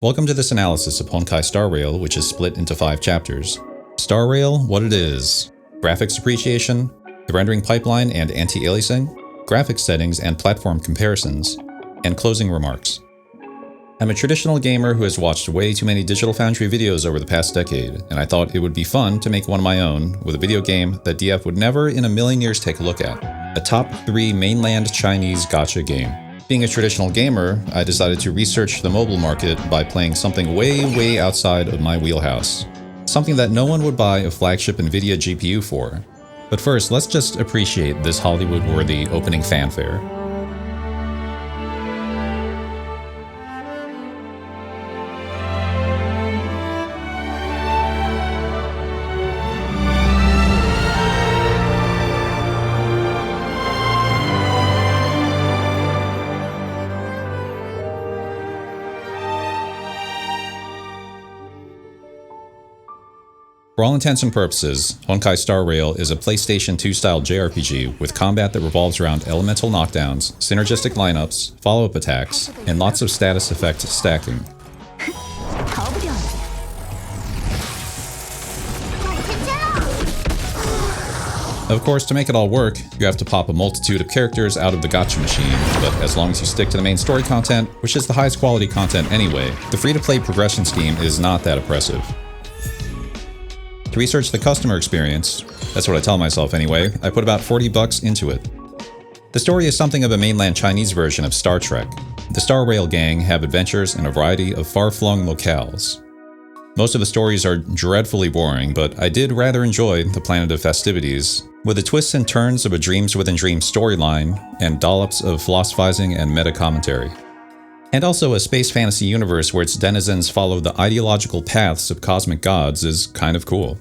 Welcome to this analysis of Honkai Star Rail, which is split into 5 chapters. Star Rail, what it is, graphics appreciation, the rendering pipeline and anti-aliasing, graphics settings and platform comparisons, and closing remarks. I'm a traditional gamer who has watched way too many Digital Foundry videos over the past decade, and I thought it would be fun to make one of my own with a video game that DF would never in a million years take a look at. A top 3 mainland Chinese gacha game. Being a traditional gamer, I decided to research the mobile market by playing something way outside of my wheelhouse. Something that no one would buy a flagship NVIDIA GPU for. But first, let's just appreciate this Hollywood-worthy opening fanfare. For all intents and purposes, Honkai Star Rail is a PlayStation 2 style JRPG with combat that revolves around elemental knockdowns, synergistic lineups, follow-up attacks, and lots of status effect stacking. Of course, to make it all work, you have to pop a multitude of characters out of the gacha machine, but as long as you stick to the main story content, which is the highest quality content anyway, the free-to-play progression scheme is not that oppressive. To research the customer experience, that's what I tell myself anyway, I put about $40 into it. The story is something of a mainland Chinese version of Star Trek. The Star Rail gang have adventures in a variety of far-flung locales. Most of the stories are dreadfully boring, but I did rather enjoy the Planet of Festivities, with the twists and turns of a Dreams Within Dreams storyline, and dollops of philosophizing and meta-commentary. And also a space fantasy universe where its denizens follow the ideological paths of cosmic gods is kind of cool.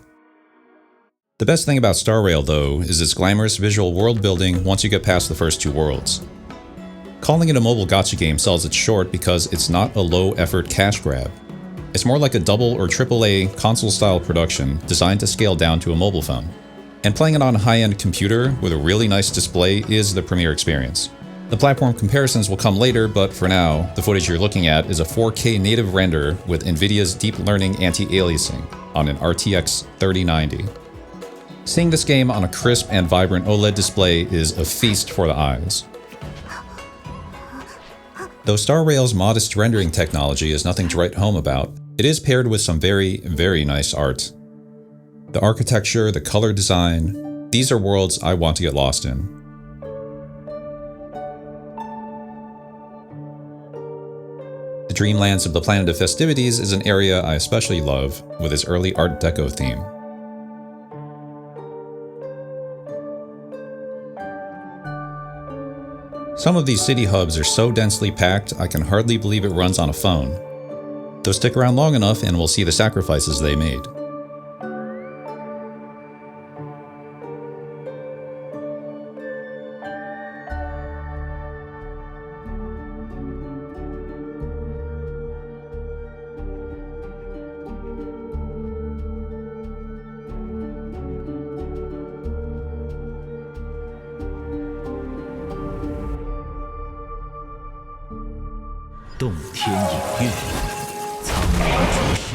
The best thing about Star Rail, though, is its glamorous visual world building once you get past the first 2 worlds. Calling it a mobile gacha game sells it short because it's not a low-effort cash grab. It's more like a double or AAA console-style production designed to scale down to a mobile phone. And playing it on a high-end computer with a really nice display is the premier experience. The platform comparisons will come later, but for now, the footage you're looking at is a 4K native render with NVIDIA's deep learning anti-aliasing on an RTX 3090. Seeing this game on a crisp and vibrant OLED display is a feast for the eyes. Though Star Rail's modest rendering technology is nothing to write home about, it is paired with some very nice art. The architecture, the color design, these are worlds I want to get lost in. The Dreamlands of the Planet of Festivities is an area I especially love, with its early Art Deco theme. Some of these city hubs are so densely packed I can hardly believe it runs on a phone. Though stick around long enough and we'll see the sacrifices they made.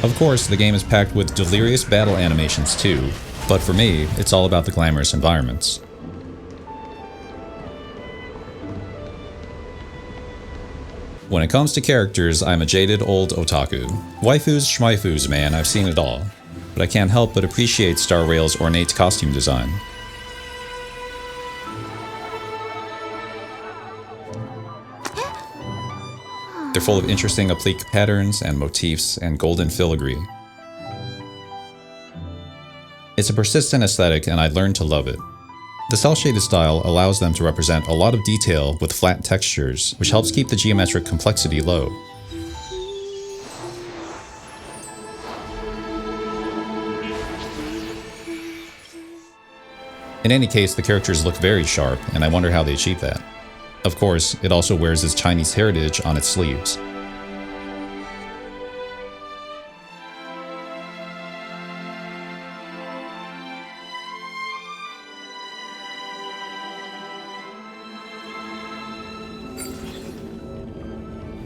Of course, the game is packed with delirious battle animations too, but for me, it's all about the glamorous environments. When it comes to characters, I'm a jaded old otaku. Waifus, schmaifus, man, I've seen it all. But I can't help but appreciate Star Rail's ornate costume design. They're full of interesting applique patterns and motifs and golden filigree. It's a persistent aesthetic and I learned to love it. The cel-shaded style allows them to represent a lot of detail with flat textures, which helps keep the geometric complexity low. In any case, the characters look very sharp, and I wonder how they achieve that. Of course, it also wears its Chinese heritage on its sleeves. "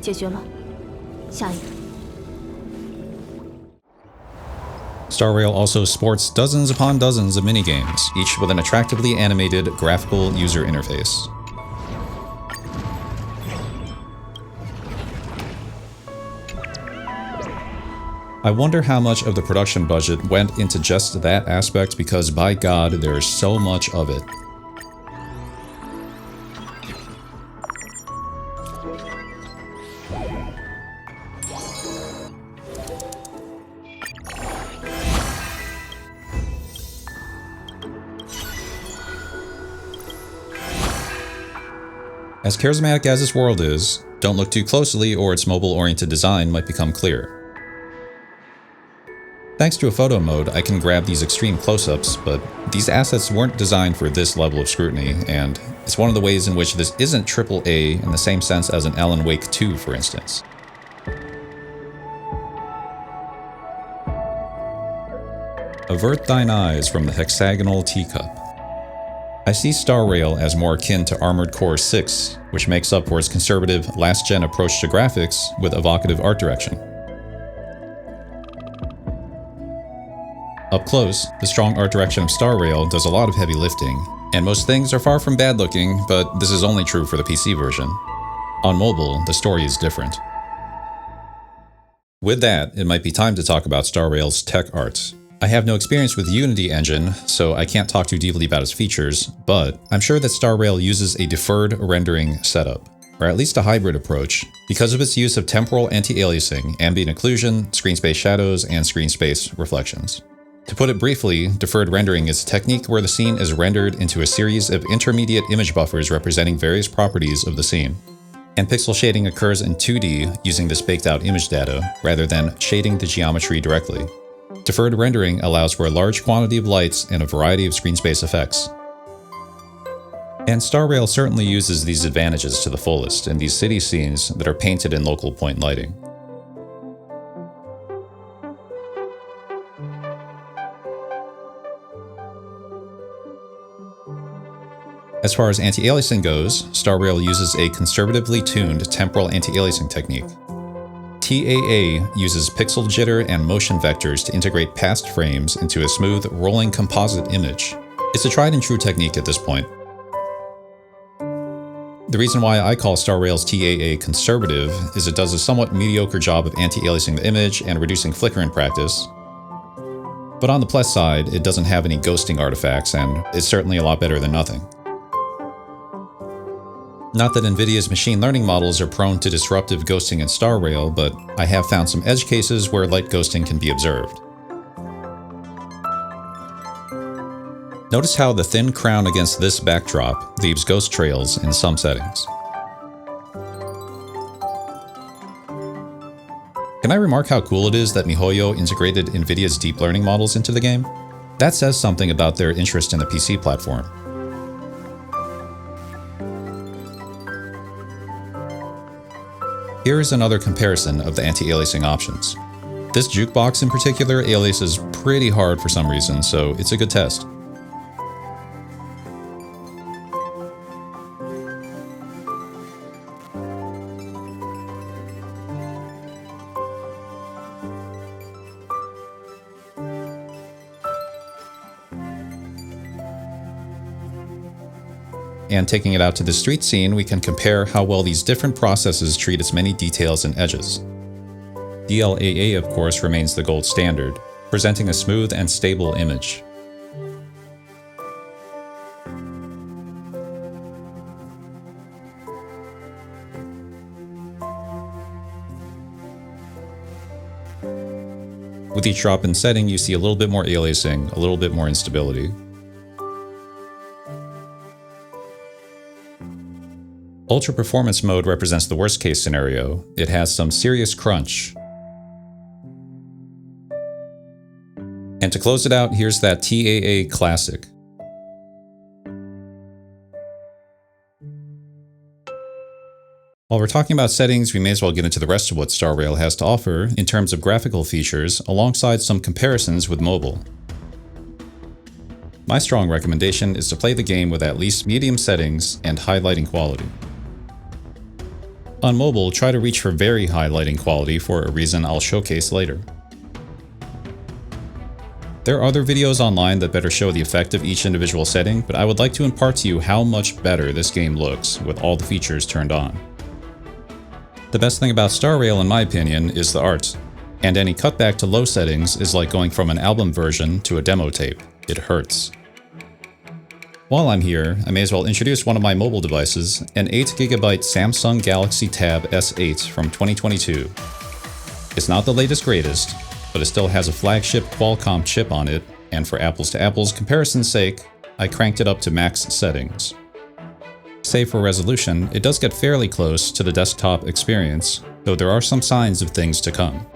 解决了，下一个。Star Rail also sports dozens upon dozens of minigames, each with an attractively animated graphical user interface. I wonder how much of the production budget went into just that aspect, because by God, there is so much of it. As charismatic as this world is, don't look too closely or its mobile-oriented design might become clear. Thanks to a photo mode, I can grab these extreme close-ups, but these assets weren't designed for this level of scrutiny, and it's one of the ways in which this isn't AAA in the same sense as an Alan Wake 2, for instance. Avert thine eyes from the hexagonal teacup. I see Star Rail as more akin to Armored Core 6, which makes up for its conservative, last-gen approach to graphics with evocative art direction. Up close, the strong art direction of Star Rail does a lot of heavy lifting, and most things are far from bad looking, but this is only true for the PC version. On mobile, the story is different. With that, it might be time to talk about Star Rail's tech art. I have no experience with the Unity engine, so I can't talk too deeply about its features, but I'm sure that Star Rail uses a deferred rendering setup, or at least a hybrid approach, because of its use of temporal anti-aliasing, ambient occlusion, screen space shadows, and screen space reflections. To put it briefly, deferred rendering is a technique where the scene is rendered into a series of intermediate image buffers representing various properties of the scene. And pixel shading occurs in 2D using this baked-out image data, rather than shading the geometry directly. Deferred rendering allows for a large quantity of lights and a variety of screen space effects. And Star Rail certainly uses these advantages to the fullest in these city scenes that are painted in local point lighting. As far as anti-aliasing goes, Star Rail uses a conservatively tuned temporal anti-aliasing technique. TAA uses pixel jitter and motion vectors to integrate past frames into a smooth, rolling composite image. It's a tried and true technique at this point. The reason why I call Star Rail's TAA conservative is it does a somewhat mediocre job of anti-aliasing the image and reducing flicker in practice. But on the plus side, it doesn't have any ghosting artifacts, and it's certainly a lot better than nothing. Not that NVIDIA's machine learning models are prone to disruptive ghosting in Star Rail, but I have found some edge cases where light ghosting can be observed. Notice how the thin crown against this backdrop leaves ghost trails in some settings. Can I remark how cool it is that MiHoYo integrated NVIDIA's deep learning models into the game? That says something about their interest in the PC platform. Here is another comparison of the anti-aliasing options. This jukebox in particular aliases pretty hard for some reason, so it's a good test. And taking it out to the street scene, we can compare how well these different processes treat its many details and edges. DLAA, of course, remains the gold standard, presenting a smooth and stable image. With each drop in setting, you see a little bit more aliasing, a little bit more instability. Ultra Performance mode represents the worst case scenario. It has some serious crunch. And to close it out, here's that TAA classic. While we're talking about settings, we may as well get into the rest of what Star Rail has to offer in terms of graphical features, alongside some comparisons with mobile. My strong recommendation is to play the game with at least medium settings and high lighting quality. On mobile, try to reach for very high lighting quality for a reason I'll showcase later. There are other videos online that better show the effect of each individual setting, but I would like to impart to you how much better this game looks with all the features turned on. The best thing about Star Rail, in my opinion, is the art, and any cutback to low settings is like going from an album version to a demo tape. It hurts. While I'm here, I may as well introduce one of my mobile devices, an 8GB Samsung Galaxy Tab S8 from 2022. It's not the latest greatest, but it still has a flagship Qualcomm chip on it, and for apples to apples comparison's sake, I cranked it up to max settings. Save for resolution, it does get fairly close to the desktop experience, though there are some signs of things to come.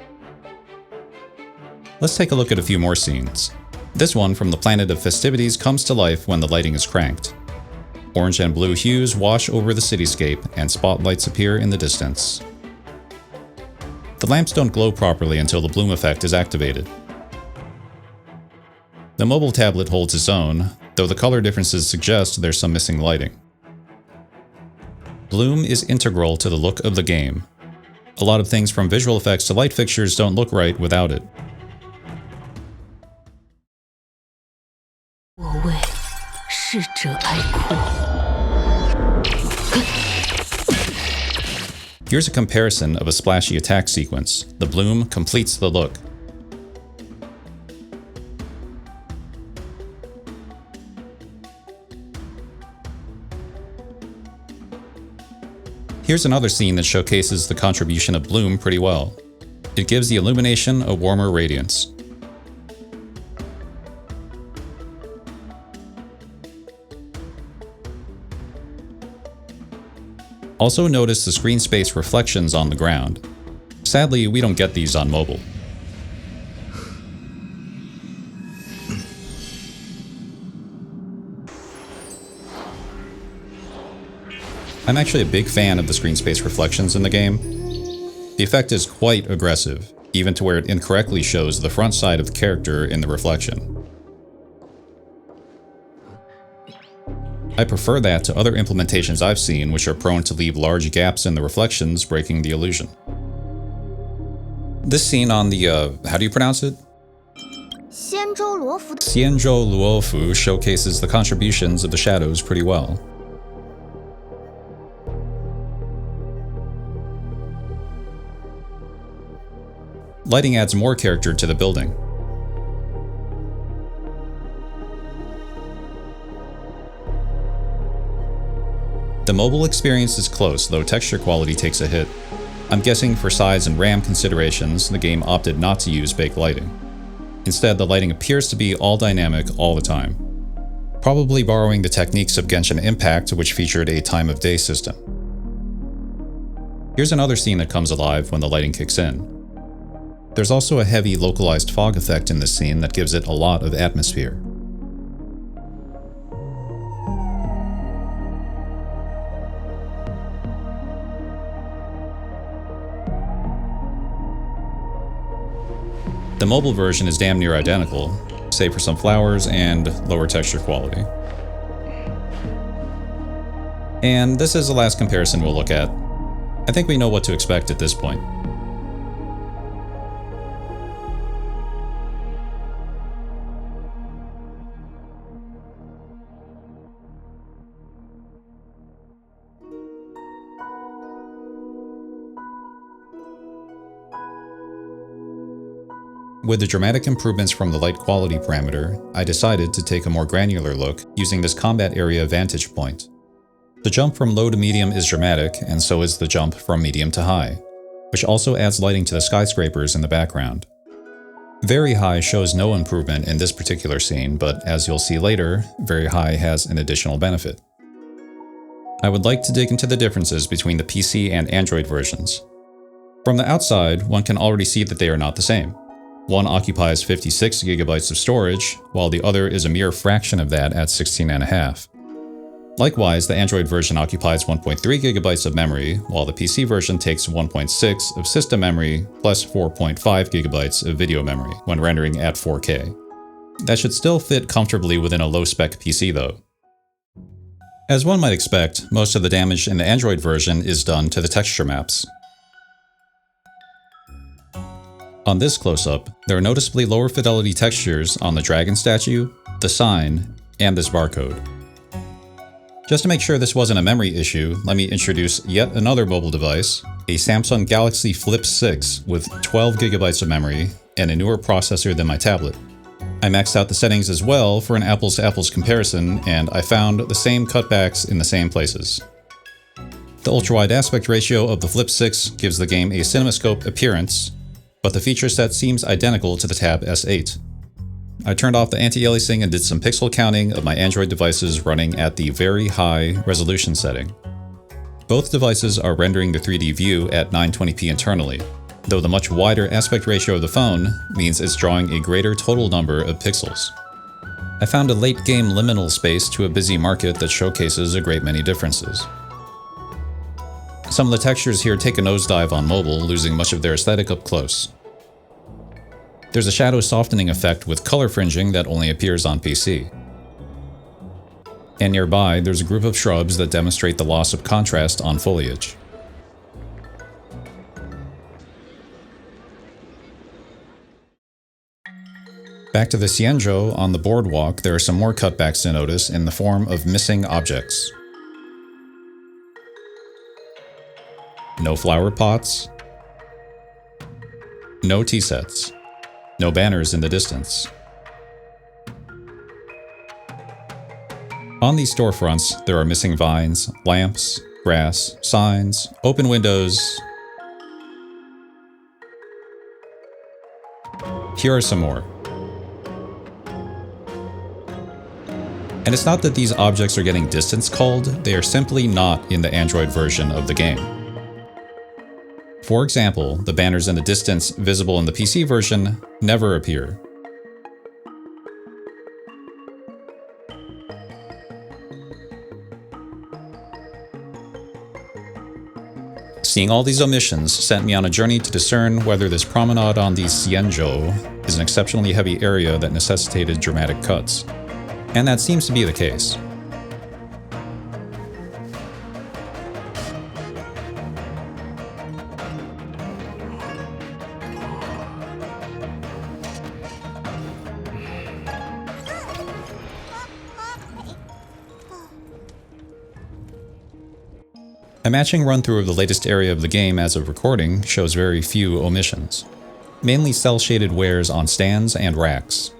Let's take a look at a few more scenes. This one from the Planet of Festivities comes to life when the lighting is cranked. Orange and blue hues wash over the cityscape, and spotlights appear in the distance. The lamps don't glow properly until the bloom effect is activated. The mobile tablet holds its own, though the color differences suggest there's some missing lighting. Bloom is integral to the look of the game. A lot of things from visual effects to light fixtures don't look right without it. Here's a comparison of a splashy attack sequence. The bloom completes the look. Here's another scene that showcases the contribution of bloom pretty well. It gives the illumination a warmer radiance. Also notice the screen space reflections on the ground. Sadly, we don't get these on mobile. I'm actually a big fan of the screen space reflections in the game. The effect is quite aggressive, even to where it incorrectly shows the front side of the character in the reflection. I prefer that to other implementations I've seen which are prone to leave large gaps in the reflections, breaking the illusion. This scene on the, how do you pronounce it? Xianzhou Luofu showcases the contributions of the shadows pretty well. Lighting adds more character to the building. The mobile experience is close, though texture quality takes a hit. I'm guessing for size and RAM considerations, the game opted not to use baked lighting. Instead, the lighting appears to be all dynamic all the time. Probably borrowing the techniques of Genshin Impact, which featured a time of day system. Here's another scene that comes alive when the lighting kicks in. There's also a heavy localized fog effect in this scene that gives it a lot of atmosphere. The mobile version is damn near identical, save for some flowers and lower texture quality. And this is the last comparison we'll look at. I think we know what to expect at this point. With the dramatic improvements from the light quality parameter, I decided to take a more granular look using this combat area vantage point. The jump from low to medium is dramatic, and so is the jump from medium to high, which also adds lighting to the skyscrapers in the background. Very high shows no improvement in this particular scene, but as you'll see later, very high has an additional benefit. I would like to dig into the differences between the PC and Android versions. From the outside, one can already see that they are not the same. One occupies 56 GB of storage, while the other is a mere fraction of that at 16.5. Likewise, the Android version occupies 1.3 GB of memory, while the PC version takes 1.6 of system memory plus 4.5 GB of video memory when rendering at 4K. That should still fit comfortably within a low-spec PC though. As one might expect, most of the damage in the Android version is done to the texture maps. On this close-up, there are noticeably lower fidelity textures on the dragon statue, the sign, and this barcode. Just to make sure this wasn't a memory issue, let me introduce yet another mobile device, a Samsung Galaxy Flip 6 with 12 GB of memory and a newer processor than my tablet. I maxed out the settings as well for an apples-to-apples comparison, and I found the same cutbacks in the same places. The ultra-wide aspect ratio of the Flip 6 gives the game a CinemaScope appearance, but the feature set seems identical to the Tab S8. I turned off the anti-aliasing and did some pixel counting of my Android devices running at the very high resolution setting. Both devices are rendering the 3D view at 920p internally, though the much wider aspect ratio of the phone means it's drawing a greater total number of pixels. I found a late-game liminal space to a busy market that showcases a great many differences. Some of the textures here take a nosedive on mobile, losing much of their aesthetic up close. There's a shadow softening effect with color fringing that only appears on PC. And nearby, there's a group of shrubs that demonstrate the loss of contrast on foliage. Back to the Xianzhou on the boardwalk, there are some more cutbacks to notice in the form of missing objects. No flower pots. No tea sets. No banners in the distance. On these storefronts, there are missing vines, lamps, grass, signs, open windows. Here are some more. And it's not that these objects are getting distance culled, they are simply not in the Android version of the game. For example, the banners in the distance visible in the PC version never appear. Seeing all these omissions sent me on a journey to discern whether this promenade on the Xianzhou is an exceptionally heavy area that necessitated dramatic cuts. And that seems to be the case. A matching run-through of the latest area of the game as of recording shows very few omissions, mainly cel-shaded wares on stands and racks.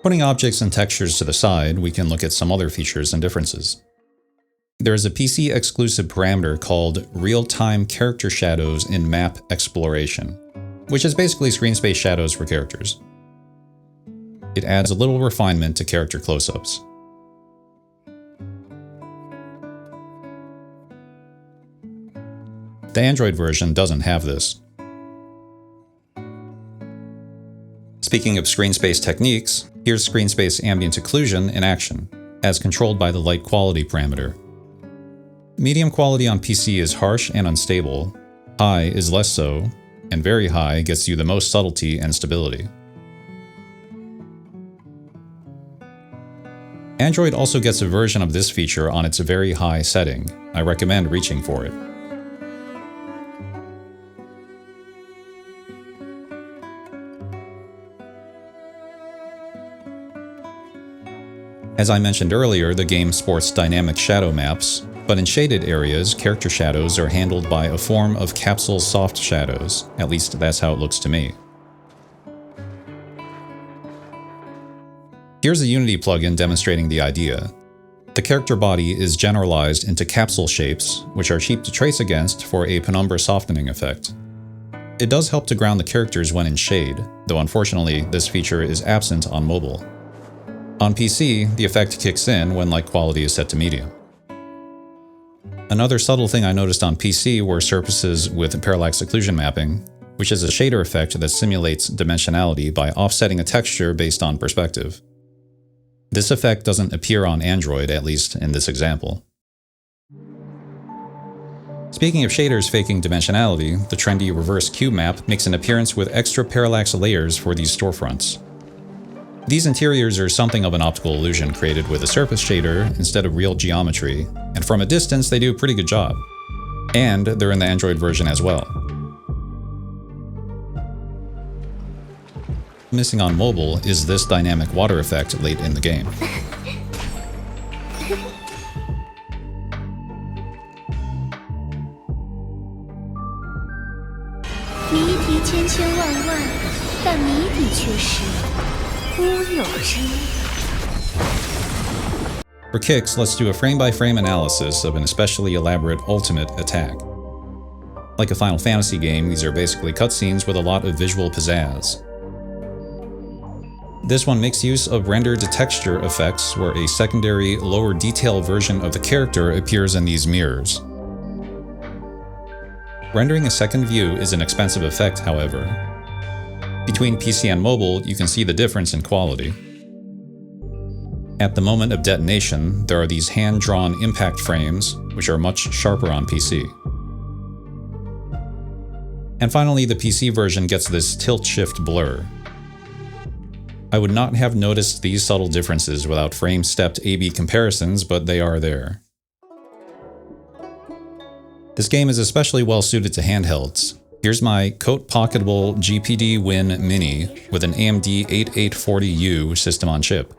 Putting objects and textures to the side, we can look at some other features and differences. There is a PC-exclusive parameter called Real-Time Character Shadows in Map Exploration, which is basically screen space shadows for characters. It adds a little refinement to character close-ups. The Android version doesn't have this. Speaking of screen space techniques, here's screen space ambient occlusion in action, as controlled by the light quality parameter. Medium quality on PC is harsh and unstable, high is less so, and very high gets you the most subtlety and stability. Android also gets a version of this feature on its very high setting. I recommend reaching for it. As I mentioned earlier, the game sports dynamic shadow maps, but in shaded areas, character shadows are handled by a form of capsule soft shadows. At least that's how it looks to me. Here's a Unity plugin demonstrating the idea. The character body is generalized into capsule shapes, which are cheap to trace against for a penumbra softening effect. It does help to ground the characters when in shade, though unfortunately this feature is absent on mobile. On PC, the effect kicks in when light quality is set to medium. Another subtle thing I noticed on PC were surfaces with parallax occlusion mapping, which is a shader effect that simulates dimensionality by offsetting a texture based on perspective. This effect doesn't appear on Android, at least in this example. Speaking of shaders faking dimensionality, the trendy reverse cube map makes an appearance with extra parallax layers for these storefronts. These interiors are something of an optical illusion created with a surface shader instead of real geometry, and from a distance they do a pretty good job. And they're in the Android version as well. Missing on mobile is this dynamic water effect late in the game. For kicks, let's do a frame-by-frame analysis of an especially elaborate ultimate attack. Like a Final Fantasy game, these are basically cutscenes with a lot of visual pizzazz. This one makes use of render-to-texture effects where a secondary, lower detail version of the character appears in these mirrors. Rendering a second view is an expensive effect, however. Between PC and mobile, you can see the difference in quality. At the moment of detonation, there are these hand-drawn impact frames, which are much sharper on PC. And finally, the PC version gets this tilt-shift blur. I would not have noticed these subtle differences without frame-stepped A/B comparisons, but they are there. This game is especially well suited to handhelds. Here's my coat pocketable GPD Win Mini with an AMD 8840U system on chip.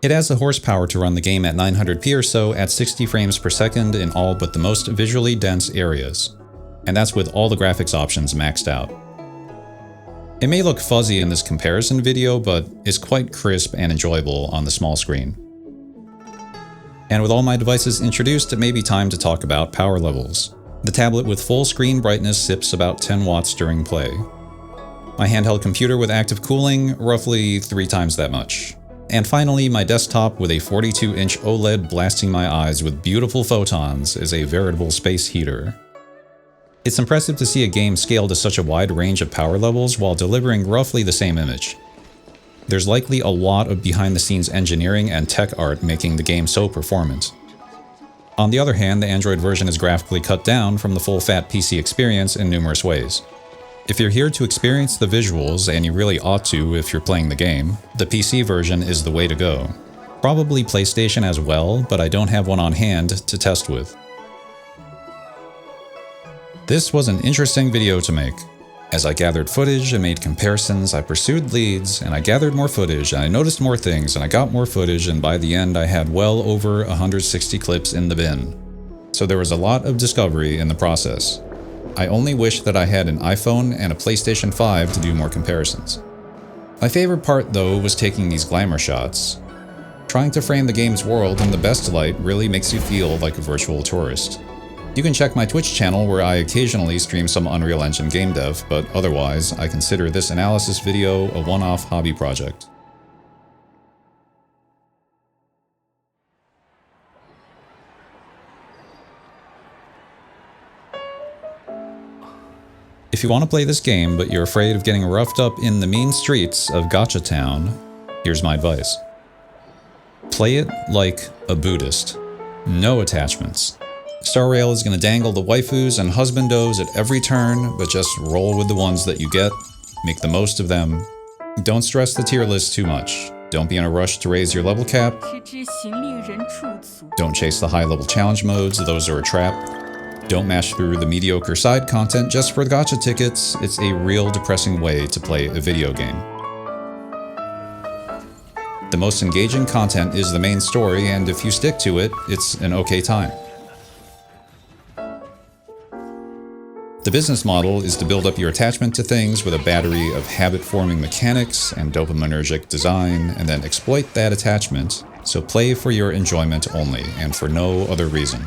It has the horsepower to run the game at 900p or so at 60 frames per second in all but the most visually dense areas. And that's with all the graphics options maxed out. It may look fuzzy in this comparison video, but it's quite crisp and enjoyable on the small screen. And with all my devices introduced, it may be time to talk about power levels. The tablet with full screen brightness sips about 10 watts during play. My handheld computer with active cooling, roughly 3 times that much. And finally, my desktop with a 42-inch OLED blasting my eyes with beautiful photons is a veritable space heater. It's impressive to see a game scale to such a wide range of power levels while delivering roughly the same image. There's likely a lot of behind-the-scenes engineering and tech art making the game so performant. On the other hand, the Android version is graphically cut down from the full-fat PC experience in numerous ways. If you're here to experience the visuals, and you really ought to if you're playing the game, the PC version is the way to go. Probably PlayStation as well, but I don't have one on hand to test with. This was an interesting video to make. As I gathered footage and made comparisons, I pursued leads, and I gathered more footage, and I noticed more things, and I got more footage, and by the end I had well over 160 clips in the bin. So there was a lot of discovery in the process. I only wish that I had an iPhone and a PlayStation 5 to do more comparisons. My favorite part, though, was taking these glamour shots. Trying to frame the game's world in the best light really makes you feel like a virtual tourist. You can check my Twitch channel where I occasionally stream some Unreal Engine game dev, but otherwise, I consider this analysis video a one-off hobby project. If you want to play this game, but you're afraid of getting roughed up in the mean streets of Gacha Town, here's my advice. Play it like a Buddhist. No attachments. Star Rail is going to dangle the waifus and husbandos at every turn, but just roll with the ones that you get, make the most of them. Don't stress the tier list too much. Don't be in a rush to raise your level cap. Don't chase the high-level challenge modes, those are a trap. Don't mash through the mediocre side content just for the gacha tickets. It's a real depressing way to play a video game. The most engaging content is the main story, and if you stick to it, it's an okay time. The business model is to build up your attachment to things with a battery of habit-forming mechanics and dopaminergic design, and then exploit that attachment, so play for your enjoyment only, and for no other reason.